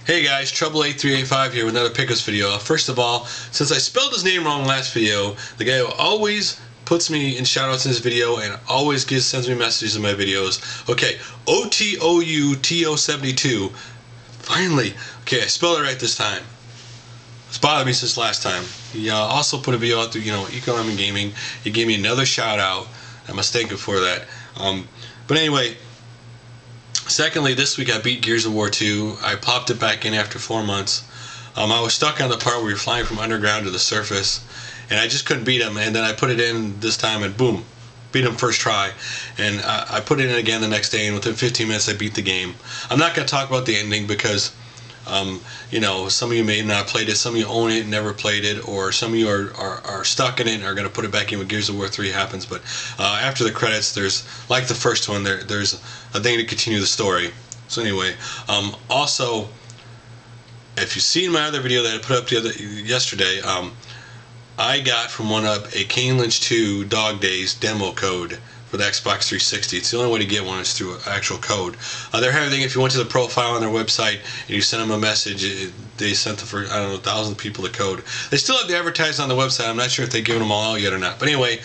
Hey guys, Trouble8385 here with another Pickups video. First of all, since I spelled his name wrong last video, the guy who always puts me in shoutouts in his video and always sends me messages in my videos. Okay, OTOUTO72. Finally, okay, I spelled it right this time. It's bothered me since last time. He also put a video out through, Economic Gaming. He gave me another shout out. I must thank him for that. But anyway. Secondly, this week I beat Gears of War 2. I popped it back in after 4 months. I was stuck on the part where you're flying from underground to the surface, and I just couldn't beat him. And then I put it in this time, and boom, beat him first try. And I put it in again the next day, and within 15 minutes I beat the game. I'm not going to talk about the ending because, some of you may not have played it, some of you own it and never played it, or some of you are stuck in it and are going to put it back in when Gears of War 3 happens. But after the credits, there's, like the first one, there's a thing to continue the story. So anyway, also, if you've seen my other video that I put up yesterday, I got from OneUp a Kane Lynch 2 Dog Days demo code for the Xbox 360. It's the only way to get one is through actual code. They're having, if you went to the profile on their website and you sent them a message, they sent the first, 1,000 people the code. They still have the advertised on the website. I'm not sure if they've given them all out yet or not. But anyway,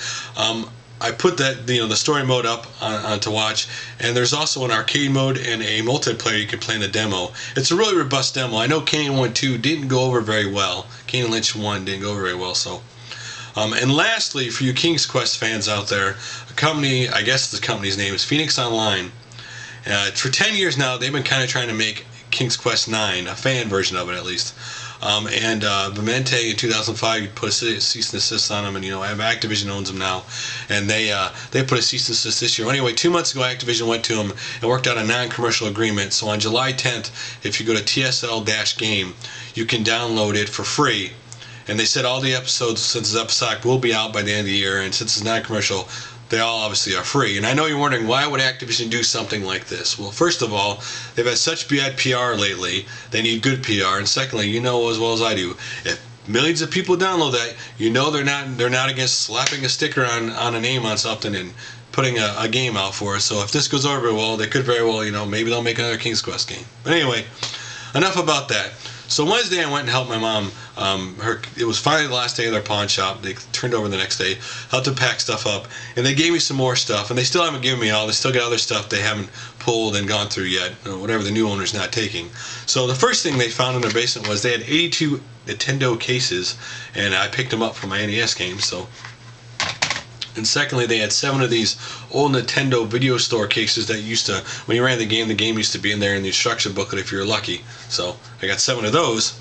I put that, the story mode up on to watch, and there's also an arcade mode and a multiplayer you can play in the demo. It's a really robust demo. I know Kane 1-2 didn't go over very well. Kane Lynch 1 didn't go over very well, so. And lastly, for you King's Quest fans out there, a company, I guess the company's name is Phoenix Online. For 10 years now, they've been kind of trying to make King's Quest 9, a fan version of it at least. Vimente in 2005 put a cease and desist on them, and Activision owns them now, and they put a cease and desist this year. Anyway, 2 months ago, Activision went to them and worked out a non-commercial agreement. So on July 10th, if you go to TSL-Game, you can download it for free. And they said all the episodes, since it's episodic, will be out by the end of the year, and since it's non-commercial, they all obviously are free. And I know you're wondering, why would Activision do something like this? Well, first of all, they've had such bad PR lately, they need good PR. And secondly, you know as well as I do, if millions of people download that, they're not against slapping a sticker on a name on something and putting a game out for us. So if this goes over well, they could very well, maybe they'll make another King's Quest game. But anyway, enough about that. So Wednesday I went and helped my mom. It was finally the last day of their pawn shop. They turned over the next day, helped them pack stuff up, and they gave me some more stuff. And they still haven't given me all. They still got other stuff they haven't pulled and gone through yet, whatever the new owner's not taking. So the first thing they found in their basement was they had 82 Nintendo cases, and I picked them up for my NES games. So. And secondly, they had 7 of these old Nintendo video store cases that used to, when you ran the game used to be in there in the instruction booklet if you were lucky. So I got 7 of those.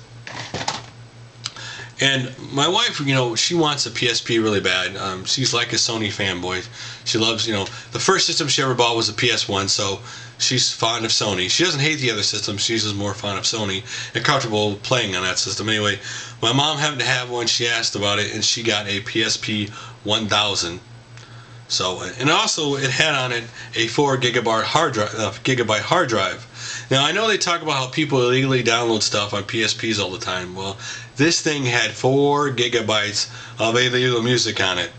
And my wife, she wants a PSP really bad. She's like a Sony fanboy. She loves, the first system she ever bought was a PS1, so she's fond of Sony. She doesn't hate the other systems. She's just more fond of Sony and comfortable playing on that system. Anyway, my mom happened to have one. She asked about it, and she got a PSP 1000. So, and also it had on it a 4 gigabyte hard drive. Now I know they talk about how people illegally download stuff on PSPs all the time. Well, this thing had 4 gigabytes of illegal music on it.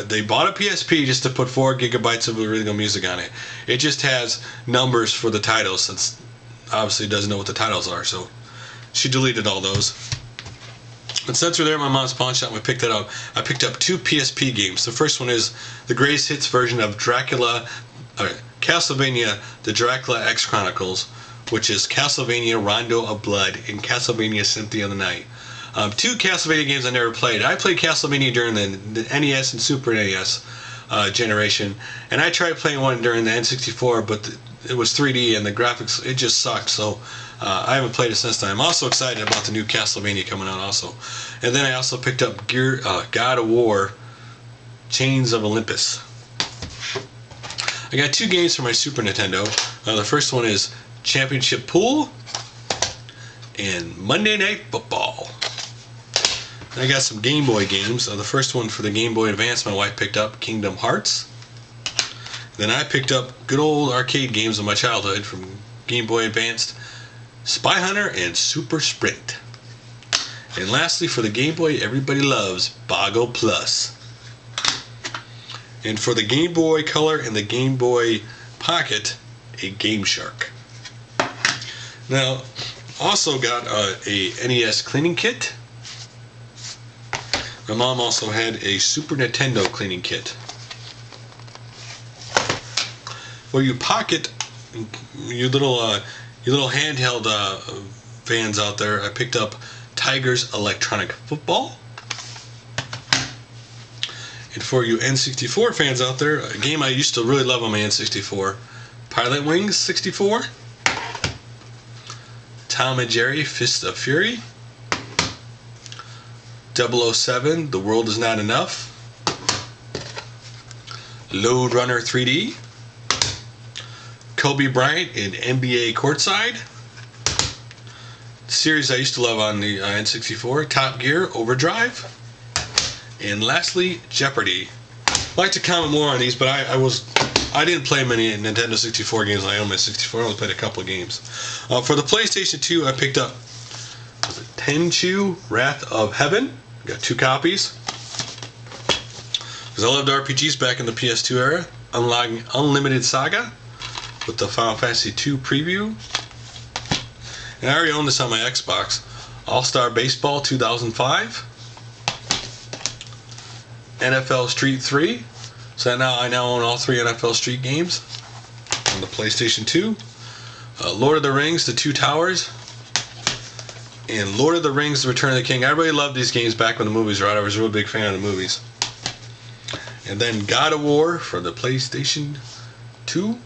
They bought a PSP just to put 4 gigabytes of illegal music on it. It just has numbers for the titles, since obviously it doesn't know what the titles are. So she deleted all those. And since we're there at my mom's pawn shop, we picked that up. I picked up 2 PSP games. The first one is the greatest hits version of Castlevania: The Dracula X Chronicles, which is Castlevania Rondo of Blood and Castlevania Symphony of the Night. 2 Castlevania games I never played. I played Castlevania during the NES and Super NES generation, and I tried playing one during the N64, but it was 3D and the graphics, it just sucked. So I haven't played it since then. I'm also excited about the new Castlevania coming out also. And then I also picked up God of War Chains of Olympus. I got 2 games for my Super Nintendo. The first one is Championship Pool and Monday Night Football. I got some Game Boy games. The first one for the Game Boy Advance my wife picked up, Kingdom Hearts. Then I picked up good old arcade games of my childhood from Game Boy Advanced, Spy Hunter and Super Sprint. And lastly, for the Game Boy everybody loves, Boggle Plus. And for the Game Boy Color and the Game Boy Pocket, a Game Shark. Now, Also got a NES cleaning kit. My mom also had a Super Nintendo cleaning kit. For you pocket, your little handheld fans out there, I picked up Tiger's Electronic Football. And for you N64 fans out there, a game I used to really love on my N64, Pilot Wings 64, Tom and Jerry Fist of Fury, 007 The World Is Not Enough, Lode Runner 3D, Kobe Bryant in NBA Courtside, series I used to love on the N64, Top Gear Overdrive, and lastly, Jeopardy! I'd like to comment more on these, but I didn't play many Nintendo 64 games. I own my 64. I only played a couple of games. For the PlayStation 2, I picked up Tenchu Wrath of Heaven. Got 2 copies. Because I loved RPGs back in the PS2 era. Unlimited Saga with the Final Fantasy 2 preview. And I already own this on my Xbox. All-Star Baseball 2005. NFL Street 3. So I now own all 3 NFL Street games on the PlayStation 2. Lord of the Rings, The Two Towers, and Lord of the Rings, The Return of the King. I really loved these games back when the movies were out. I was a real big fan of the movies. And then God of War for the PlayStation 2.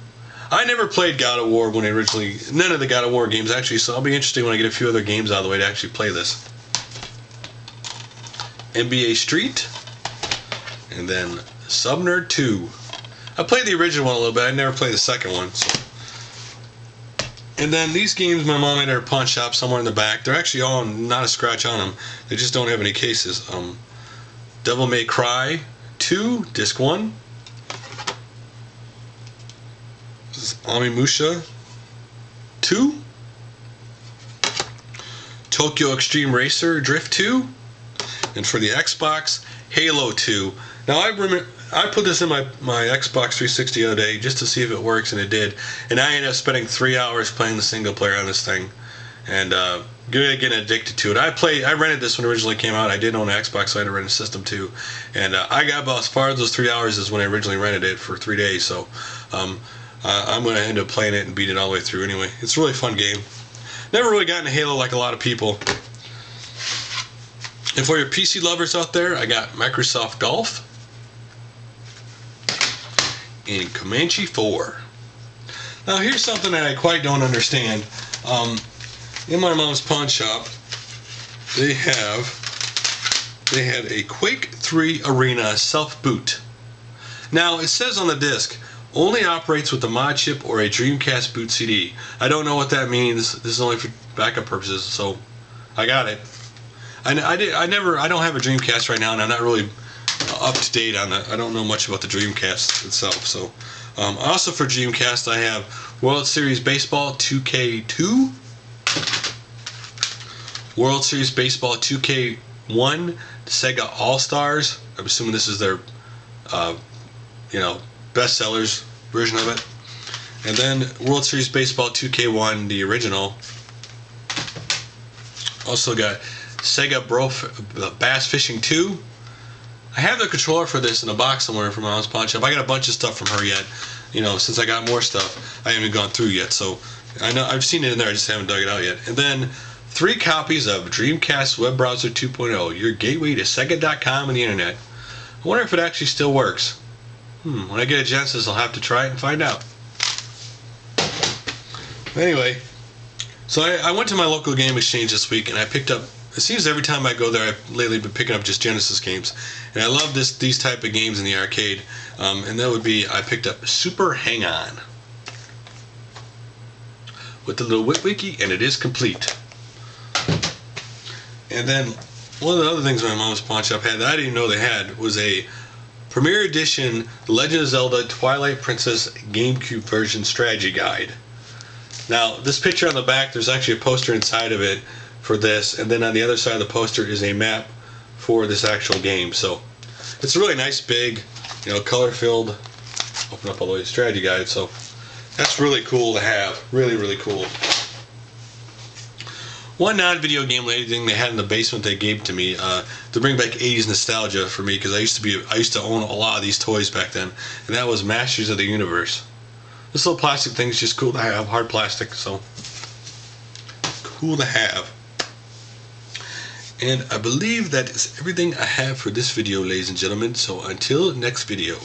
I never played God of War when none of the God of War games actually, so I'll be interested when I get a few other games out of the way to actually play this. NBA Street. And then Subnerd 2. I played the original one a little bit. I never played the second one. So. And then these games my mom had at her pawn shop somewhere in the back. They're actually all not a scratch on them. They just don't have any cases. Devil May Cry 2, Disc 1. This is Onimusha 2. Tokyo Extreme Racer Drift 2. And for the Xbox, Halo 2. Now I put this in my Xbox 360 the other day just to see if it works, and it did. And I ended up spending 3 hours playing the single player on this thing, and getting addicted to it. I rented this when it originally came out. I did own an Xbox, so I had to rent a system too. And I got about as far as those 3 hours as when I originally rented it for 3 days. So I'm going to end up playing it and beat it all the way through anyway. It's a really fun game. Never really got into Halo like a lot of people. And for your PC lovers out there, I got Microsoft Golf and Comanche 4. Now here's something that I quite don't understand. In my mom's pawn shop, they had a Quake 3 Arena self-boot. Now it says on the disc, only operates with the mod chip or a Dreamcast boot CD. I don't know what that means. This is only for backup purposes, so I got it. I don't have a Dreamcast right now, and I'm not really up to date on that. I don't know much about the Dreamcast itself. So, also for Dreamcast, I have World Series Baseball 2K2, World Series Baseball 2K1, Sega All Stars. I'm assuming this is their, bestsellers version of it. And then World Series Baseball 2K1, the original. Also got Sega Bass Fishing 2. I have the controller for this in a box somewhere from my mom's pawn shop. I got a bunch of stuff from her yet. Since I got more stuff, I haven't gone through yet. So I know I've seen it in there. I just haven't dug it out yet. And then 3 copies of Dreamcast Web Browser 2.0, your gateway to Sega.com and the internet. I wonder if it actually still works. When I get a Genesis, I'll have to try it and find out. Anyway, so I went to my local game exchange this week, and I picked up. It seems every time I go there, I've lately been picking up just Genesis games, and I love these type of games in the arcade. And that would be, I picked up Super Hang-On with the little wiki, and it is complete. And then one of the other things my mom's pawn shop had that I didn't even know they had was a Premier Edition Legend of Zelda Twilight Princess GameCube version strategy guide. Now, this picture on the back, there's actually a poster inside of it for this, and then on the other side of the poster is a map for this actual game. So it's a really nice, big, color-filled, open up all the way, strategy guide. So that's really cool to have. Really, really cool. one non-video game related thing they had in the basement they gave to me to bring back 80s nostalgia for me, because I used to own a lot of these toys back then, and that was Masters of the Universe. This little plastic thing is just cool to have, hard plastic, so cool to have. And I believe that is everything I have for this video, ladies and gentlemen, so until next video.